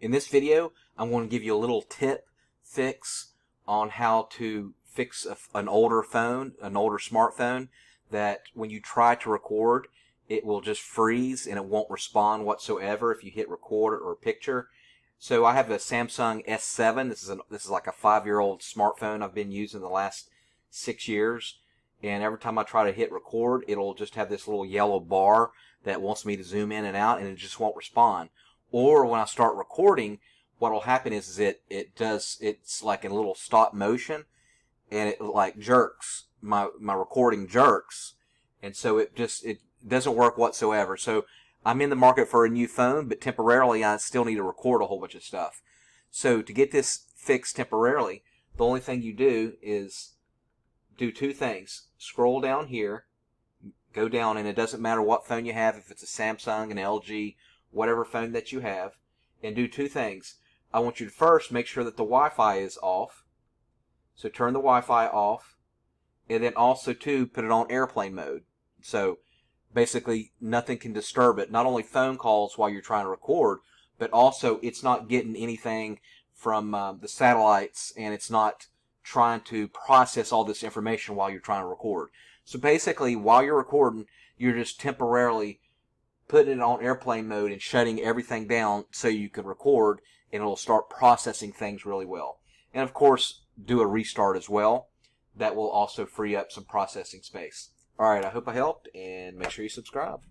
In this video, I'm going to give you a little fix on how to fix an older phone, an older smartphone, that when you try to record, it will just freeze and it won't respond whatsoever if you hit record or picture. So I have a Samsung S7. This is like a 5-year-old smartphone I've been using the last 6 years. And every time I try to hit record, it'll just have this little yellow bar that wants me to zoom in and out, and it just won't respond. Or when I start recording, what'll happen is it's like in a little stop motion, and it like jerks. My recording jerks, and so it doesn't work whatsoever. So I'm in the market for a new phone, but temporarily I still need to record a whole bunch of stuff. So to get this fixed temporarily, the only thing you do is do two things. Scroll down here, go down, and it doesn't matter what phone you have, if it's a Samsung, an LG, whatever phone that you have, and do two things. I want you to first make sure that the Wi-Fi is off. So turn the Wi-Fi off, and then also too put it on airplane mode. So basically nothing can disturb it. Not only phone calls while you're trying to record, but also it's not getting anything from the satellites, and it's not trying to process all this information while you're trying to record. So basically, while you're recording, you're just temporarily putting it on airplane mode and shutting everything down so you can record, and it'll start processing things really well. And of course, do a restart as well. That will also free up some processing space. Alright, I hope I helped, and make sure you subscribe.